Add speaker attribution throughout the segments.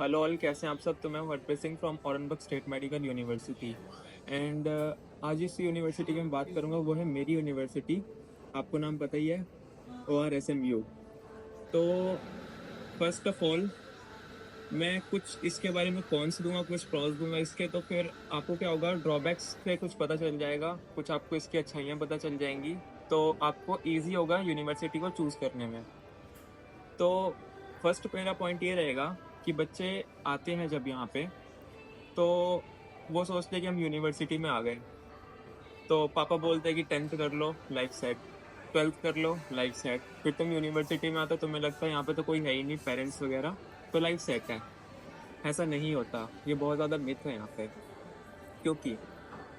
Speaker 1: Hello all, कैसे हैं आप सब। तो मैं हूं Harpreet Singh from Aurangabad state medical university and आज जिस यूनिवर्सिटी की मैं बात करूंगा वो है मेरी यूनिवर्सिटी। आपको नाम पता ही है, ORSMU। तो फर्स्ट ऑफ ऑल मैं कुछ इसके बारे में कॉन्स दूंगा, कुछ प्रॉस दूंगा इसके, तो फिर आपको क्या होगा, ड्रॉबैक्स से कुछ पता चल जाएगा, कुछ आपको इसकी अच्छाइयाँ पता चल जाएंगी। तो आपको ईजी होगा यूनिवर्सिटी को चूज करने में। तो फर्स्ट मेरा पॉइंट ये रहेगा कि बच्चे आते हैं जब यहाँ पे, तो वो सोचते हैं कि हम यूनिवर्सिटी में आ गए। तो पापा बोलते हैं कि 10th कर लो, लाइफ सेट। 12th कर लो, लाइफ सेट। फिर तुम यूनिवर्सिटी में आते हो, तुम्हें लगता है यहाँ पे तो कोई है ही नहीं, पेरेंट्स वगैरह, तो लाइफ सेट है। ऐसा नहीं होता, ये बहुत ज़्यादा मिथ है यहाँ पे। क्योंकि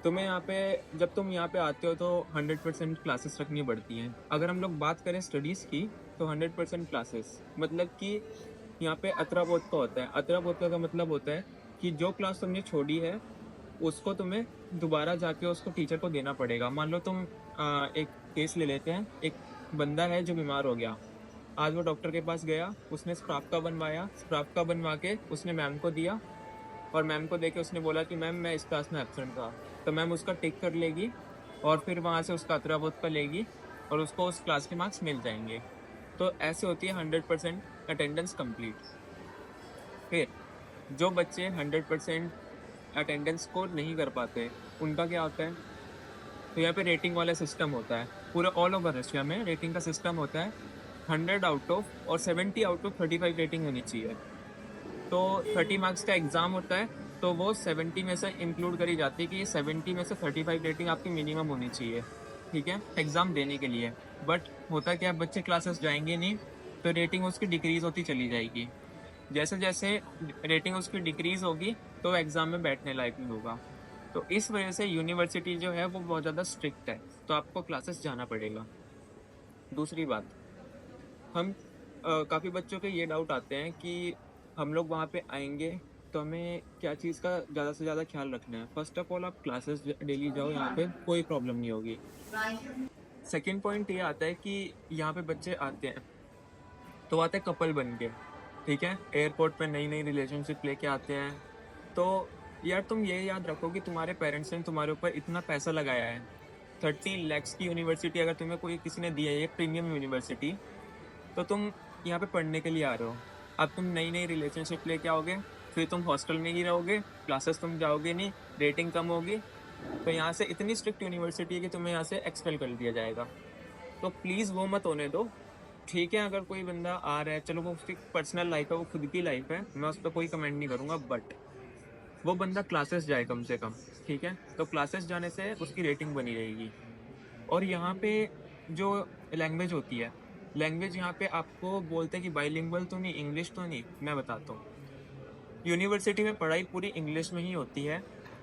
Speaker 1: तुम्हें यहाँ पे, जब तुम यहाँ पे आते हो तो 100% क्लासेस रखनी पड़ती हैं। अगर हम लोग बात करें स्टडीज़ की, तो 100% क्लासेस, मतलब कि यहाँ पे अतरा बोध का होता है। अतरा बोध का मतलब होता है कि जो क्लास तुमने छोड़ी है उसको तुम्हें दोबारा जाके उसको टीचर को देना पड़ेगा। मान लो तुम एक केस ले लेते हैं। एक बंदा है जो बीमार हो गया। आज वो डॉक्टर के पास गया, उसने स्प्राफ्का बनवाया, स्प्राफ्का बनवा के उसने मैम को दिया, और मैम को देके उसने बोला कि मैम मैं इस क्लास में एब्सेंट था। तो मैम उसका टिक कर लेगी और फिर वहाँ से उसका अतरा बोध का लेगी और उसको उस क्लास के मार्क्स मिल जाएंगे। तो ऐसे होती है 100% अटेंडेंस कंप्लीट। फिर जो बच्चे 100% अटेंडेंस स्कोर नहीं कर पाते, उनका क्या होता है। तो यहाँ पे रेटिंग वाला सिस्टम होता है। पूरा ऑल ओवर रशिया में रेटिंग का सिस्टम होता है। 100 आउट ऑफ और 70 आउट ऑफ 35 रेटिंग होनी चाहिए। तो 30 मार्क्स का एग्जाम होता है, तो वो 70 में से इंक्लूड करी जाती है कि 70 में से 35 रेटिंग आपकी मिनिमम होनी चाहिए, ठीक है, एग्जाम देने के लिए। बट होता क्या है, बच्चे क्लासेस जाएंगे नहीं, तो रेटिंग उसकी डिक्रीज होती चली जाएगी। जैसे जैसे रेटिंग उसकी डिक्रीज होगी तो एग्जाम में बैठने लायक नहीं होगा। तो इस वजह से यूनिवर्सिटी जो है वो बहुत ज़्यादा स्ट्रिक्ट है, तो आपको क्लासेस जाना पड़ेगा। दूसरी बात, हम काफ़ी बच्चों के ये डाउट आते हैं कि हम लोग वहाँ पे आएंगे तो हमें क्या चीज़ का ज़्यादा से ज़्यादा ख्याल रखना है। फर्स्ट ऑफ ऑल आप क्लासेस डेली जाओ, यहाँ पे कोई प्रॉब्लम नहीं होगी। सेकेंड पॉइंट ये आता है कि यहाँ पे बच्चे आते हैं तो आते हैं कपल बन के, ठीक है, एयरपोर्ट पे नई नई रिलेशनशिप लेके आते हैं। तो यार तुम ये याद रखो कि तुम्हारे पेरेंट्स ने तुम्हारे ऊपर इतना पैसा लगाया है। 30 lakhs की यूनिवर्सिटी अगर तुम्हें कोई किसी ने दी है, एक प्रीमियम यूनिवर्सिटी, तो तुम यहाँ पे पढ़ने के लिए आ रहे हो। अब तुम नई नई रिलेशनशिप लेके आओगे, फिर तुम हॉस्टल में ही रहोगे, क्लासेस तुम जाओगे नहीं, रेटिंग कम होगी। तो यहाँ से इतनी स्ट्रिक्ट यूनिवर्सिटी है कि तुम्हें यहाँ से एक्सपेल कर दिया जाएगा। तो प्लीज़ वो मत होने दो। ठीक है, अगर कोई बंदा आ रहा है, चलो वो उसकी पर्सनल लाइफ है, वो खुद की लाइफ है, मैं उस पर कोई कमेंट नहीं करूँगा, बट वो बंदा क्लासेस जाए कम से कम, ठीक है। तो क्लासेस जाने से उसकी रेटिंग बनी रहेगी। और यहाँ पे जो लैंग्वेज होती है, लैंग्वेज यहाँ पे आपको बोलते हैं कि बाइलिंगुअल तो नहीं, इंग्लिश तो नहीं, मैं बताता हूँ। यूनिवर्सिटी में पढ़ाई पूरी इंग्लिश में ही होती है।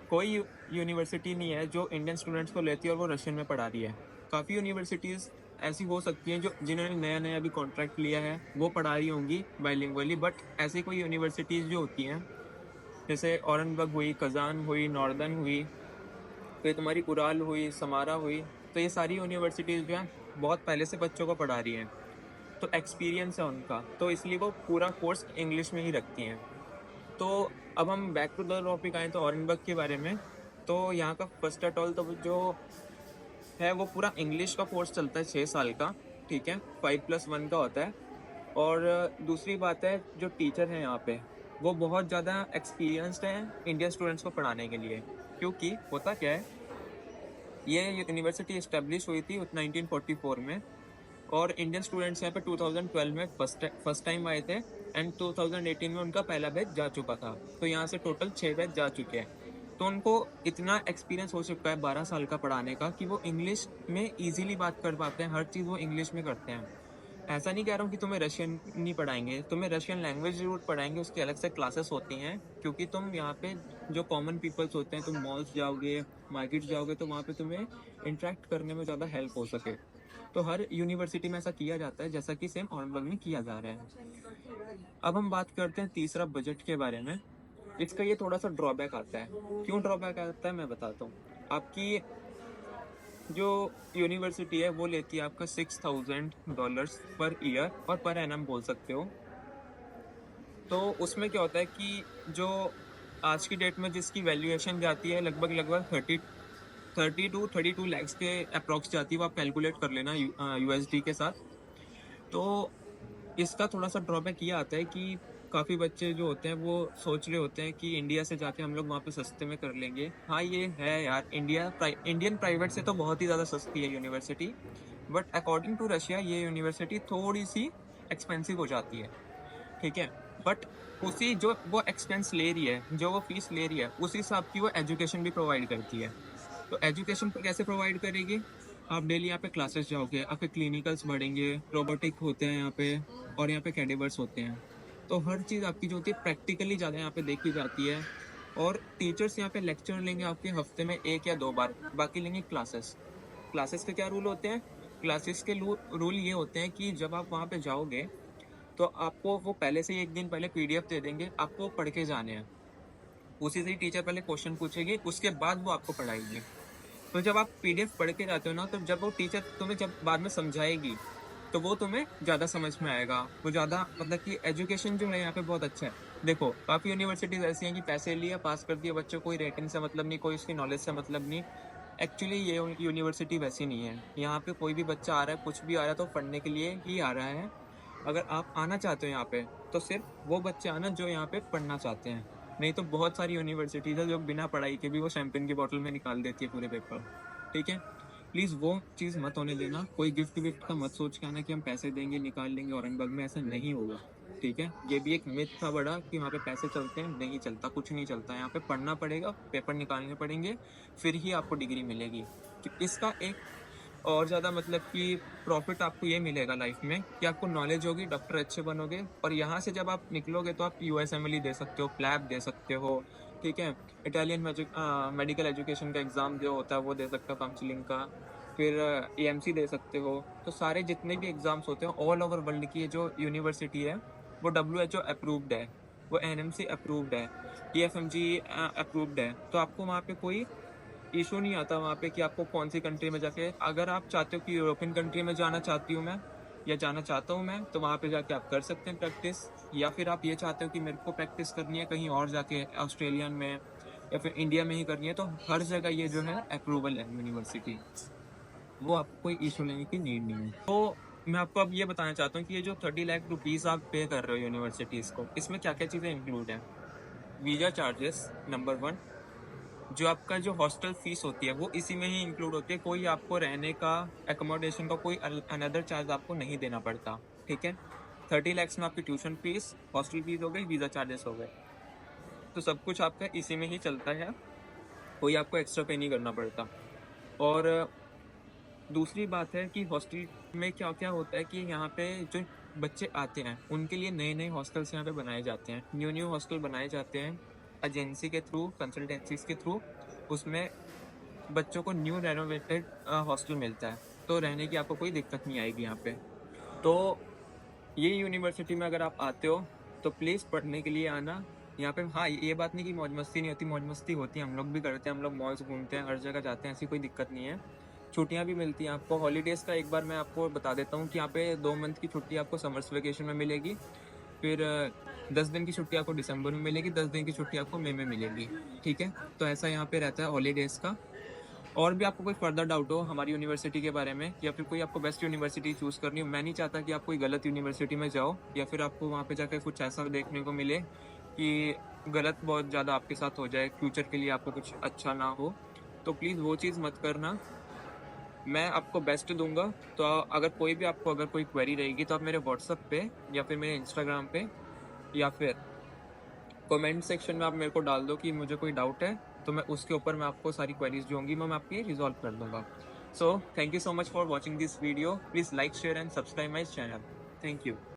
Speaker 1: कोई यूनिवर्सिटी नहीं है जो इंडियन स्टूडेंट्स को लेती है और वो रशियन में पढ़ा रही है। काफ़ी यूनिवर्सिटीज़ ऐसी हो सकती हैं जो जिन्होंने नया नया अभी कॉन्ट्रैक्ट लिया है वो पढ़ा रही होंगी बाइलिंगुअली, बट ऐसी कोई यूनिवर्सिटीज़ जो होती हैं, जैसे औरंगाबाद हुई, कजान हुई, नॉर्दर्न हुई, फिर तुम्हारी उराल हुई, समारा हुई, तो ये सारी यूनिवर्सिटीज़ जो हैं बहुत पहले से बच्चों को पढ़ा रही हैं। तो एक्सपीरियंस है उनका, तो इसलिए वो पूरा कोर्स इंग्लिश में ही रखती हैं। तो अब हम बैक टू द टॉपिक आए तो औरंगाबाद के बारे में। तो यहाँ का फर्स्ट एट ऑल तो जो है वो पूरा इंग्लिश का कोर्स चलता है 6 साल का, ठीक है, 5+1 का होता है। और दूसरी बात है, जो टीचर हैं यहाँ पे वो बहुत ज़्यादा एक्सपीरियंस्ड हैं इंडियन स्टूडेंट्स को पढ़ाने के लिए। क्योंकि होता क्या है, ये यूनिवर्सिटी इस्टेब्लिश हुई थी 1944 में, और इंडियन स्टूडेंट्स यहाँ पे 2012 में फर्स्ट टाइम आए थे, एंड 2018 में उनका पहला बैच जा चुका था। तो यहाँ से टोटल 6 बैच जा चुके हैं। तो उनको इतना एक्सपीरियंस हो चुका है 12 साल का पढ़ाने का कि वो इंग्लिश में इजीली बात कर पाते हैं, हर चीज़ वो इंग्लिश में करते हैं। ऐसा नहीं कह रहा हूँ कि तुम्हें रशियन नहीं पढ़ाएंगे, तुम्हें रशियन लैंग्वेज जरूर पढ़ाएंगे, उसकी अलग से क्लासेस होती हैं। क्योंकि तुम यहाँ पे जो कॉमन पीपल्स होते हैं, तुम मॉल्स जाओगे, मार्केट जाओगे, तो वहाँ पे तुम्हें इंटरेक्ट करने में ज़्यादा हेल्प हो सके। तो हर यूनिवर्सिटी में ऐसा किया जाता है जैसा कि सेम औरंगाबाद में किया जा रहा है। अब हम बात करते हैं तीसरा, बजट के बारे में। इसका ये थोड़ा सा ड्रॉबैक आता है। क्यों ड्रॉबैक आता है मैं बताता हूँ। आपकी जो यूनिवर्सिटी है वो लेती है आपका $6,000 पर ईयर, और पर एनम बोल सकते हो। तो उसमें क्या होता है कि जो आज की डेट में जिसकी वैल्यूएशन जाती है लगभग 30 टू 32 लैक्स के अप्रॉक्स जाती है, वो आप कैलकुलेट कर लेना यूएसडी के साथ। तो इसका थोड़ा-सा ड्रॉबैक ये आता है कि काफ़ी बच्चे जो होते हैं वो सोच रहे होते हैं कि इंडिया से जाके हम लोग वहाँ पे सस्ते में कर लेंगे। हाँ, ये है यार, इंडियन प्राइवेट से तो बहुत ही ज़्यादा सस्ती है university, but according to Russia ये यूनिवर्सिटी थोड़ी-सी एक्सपेंसिव हो जाती है, ठीक है? बट उसी जो वो एक्सपेंस ले रही है, जो वो फीस ले रही है, उसी हिसाब की वो एजुकेशन भी प्रोवाइड करती है। तो एजुकेशन कैसे प्रोवाइड करेगी? आप डेली यहाँ पे क्लासेस जाओगे, आपके क्लिनिकल्स बढ़ेंगे, रोबोटिक होते हैं यहाँ पे और यहाँ पे कैडेवर्स होते हैं। तो हर चीज़ आपकी जो होती है प्रैक्टिकली ज़्यादा यहाँ पे देखी जाती है और टीचर्स यहाँ पे लेक्चर लेंगे आपके हफ्ते में 1 या 2 बार, बाकी लेंगे क्लासेस। क्लासेस के क्या रूल होते हैं? क्लासेस के रूल ये होते हैं कि जब आप वहाँ पे जाओगे, तो आपको वो पहले से ही 1 दिन पहले पीडीएफ दे देंगे, आपको पढ़ के जाने हैं। उसी से ही टीचर पहले क्वेश्चन पूछेगी, उसके बाद वो आपको पढ़ाएगी। तो जब आप पीडीएफ पढ़ के जाते हो ना, तो जब वो टीचर तुम्हें जब बाद में समझाएगी, तो वो तुम्हें ज़्यादा समझ में आएगा। वो ज़्यादा मतलब कि एजुकेशन जो है यहाँ पे बहुत अच्छा है। देखो, काफ़ी यूनिवर्सिटीज़ ऐसी हैं कि पैसे लिए, पास कर दिए बच्चों, कोई रेटिंग से मतलब नहीं, कोई उसकी नॉलेज से मतलब नहीं। एक्चुअली ये यूनिवर्सिटी वैसी नहीं है। यहाँ पे कोई भी बच्चा आ रहा है, कुछ भी आ रहा है, तो पढ़ने के लिए ही आ रहा है। अगर आप आना चाहते हो यहाँ पे, तो सिर्फ वो बच्चे आना जो यहाँ पे पढ़ना चाहते हैं। नहीं तो बहुत सारी यूनिवर्सिटीज़ है जो बिना पढ़ाई के भी वो शैंपेन की बॉटल में निकाल देती है पूरे पेपर, ठीक है? प्लीज़ वो चीज़ मत होने देना। कोई गिफ्ट विफ्ट का मत सोच के आना कि हम पैसे देंगे, निकाल लेंगे, औरंगाबाद में ऐसा नहीं होगा, ठीक है? ये भी एक मिथ था बड़ा कि वहाँ पे पैसे चलते हैं, नहीं चलता, कुछ नहीं चलता। यहाँ पे पढ़ना पड़ेगा, पेपर निकालने पड़ेंगे, फिर ही आपको डिग्री मिलेगी। कि इसका एक और ज़्यादा मतलब कि प्रॉफिट आपको ये मिलेगा लाइफ में कि आपको नॉलेज होगी, डॉक्टर अच्छे बनोगे और यहाँ से जब आप निकलोगे तो आप यूएसएमएलई दे सकते हो, क्लैप दे सकते हो, ठीक है? इटालियन मेडिकल एजुकेशन का एग्ज़ाम जो होता है वो दे सकते हो, काउंसलिंग का, फिर एएमसी दे सकते हो। तो सारे जितने भी एग्ज़ाम्स होते हैं ऑल ओवर वर्ल्ड की ये जो यूनिवर्सिटी है, वो डब्ल्यूएचओ अप्रूव्ड है, वो एनएमसी अप्रूव्ड है, टीएफएमजी अप्रूव्ड है। तो आपको वहाँ पे कोई इशू नहीं आता वहाँ पे कि आपको कौन सी कंट्री में जाके, अगर आप चाहते हो कि यूरोपियन कंट्री में जाना चाहती हूँ मैं या जाना चाहता हूँ मैं, तो वहाँ पे जाके आप कर सकते हैं प्रैक्टिस। या फिर आप ये चाहते हो कि मेरे को प्रैक्टिस करनी है कहीं और जाके, ऑस्ट्रेलियन में या फिर इंडिया में ही करनी है, तो हर जगह ये जो है अप्रूवल है यूनिवर्सिटी, वो आपको कोई इशू लेने की नीड नहीं है। तो मैं आपको अब ये बताना चाहता हूँ कि ये जो 30 लाख रुपीज़ आप पे कर रहे हो यूनिवर्सिटीज़ को, इसमें क्या क्या चीज़ें इंक्लूड हैं? वीज़ा चार्जेस नंबर 1, जो आपका जो हॉस्टल फीस होती है वो इसी में ही इंक्लूड होती है। कोई आपको रहने का, एकोमोडेशन का कोई अनदर चार्ज आपको नहीं देना पड़ता, ठीक है? 30 lakhs में आपकी ट्यूशन फीस, हॉस्टल फीस हो गई, वीज़ा चार्जेस हो गए, तो सब कुछ आपका इसी में ही चलता है, कोई आपको एक्स्ट्रा पे नहीं करना पड़ता। और दूसरी बात है कि हॉस्टल में क्या क्या होता है कि यहाँ पे जो बच्चे आते हैं उनके लिए नए नए हॉस्टल्स यहाँ पे बनाए जाते हैं, न्यू हॉस्टल बनाए जाते हैं एजेंसी के थ्रू, कंसल्टेंसीज के थ्रू। उसमें बच्चों को न्यू रेनोवेटेड हॉस्टल मिलता है, तो रहने की आपको कोई दिक्कत नहीं आएगी यहाँ पे। तो ये यूनिवर्सिटी में अगर आप आते हो तो प्लीज़ पढ़ने के लिए आना यहाँ पे। हाँ, ये बात नहीं कि मौज मस्ती नहीं होती, मौज मस्ती होती है, हम लोग भी करते हैं, हम लोग मॉल्स घूमते हैं, हर जगह जाते हैं, ऐसी कोई दिक्कत नहीं है। छुट्टियाँ भी मिलती हैं आपको, हॉलीडेज़ का एक बार मैं आपको बता देता हूँ कि यहाँ पे 2 मंथ की छुट्टी आपको समर्स वेकेशन में मिलेगी, फिर 10 दिन की छुट्टी आपको दिसंबर में मिलेगी, 10 दिन की छुट्टी आपको मई में मिलेगी, ठीक है? तो ऐसा यहाँ पे रहता है हॉलीडेज़ का। और भी आपको कोई फर्दर डाउट हो हमारी यूनिवर्सिटी के बारे में या फिर कोई आपको बेस्ट यूनिवर्सिटी चूज़ करनी हो, मैं नहीं चाहता कि आप कोई गलत यूनिवर्सिटी में जाओ या फिर आपको वहाँ पे जाकर कुछ ऐसा देखने को मिले कि गलत बहुत ज़्यादा आपके साथ हो जाए, फ्यूचर के लिए आपको कुछ अच्छा ना हो। तो प्लीज़ वो चीज़ मत करना, मैं आपको बेस्ट दूँगा। तो अगर कोई भी आपको अगर कोई क्वेरी रहेगी तो आप मेरे व्हाट्सएप पे या फिर मेरे इंस्टाग्राम पे या फिर कमेंट सेक्शन में आप मेरे को डाल दो कि मुझे कोई डाउट है, तो मैं उसके ऊपर मैं आपको सारी क्वेरीज जो होंगी मैं आपकी रिजॉल्व कर दूंगा। So thank you so much for watching this video. Please like, share and subscribe my channel. Thank you.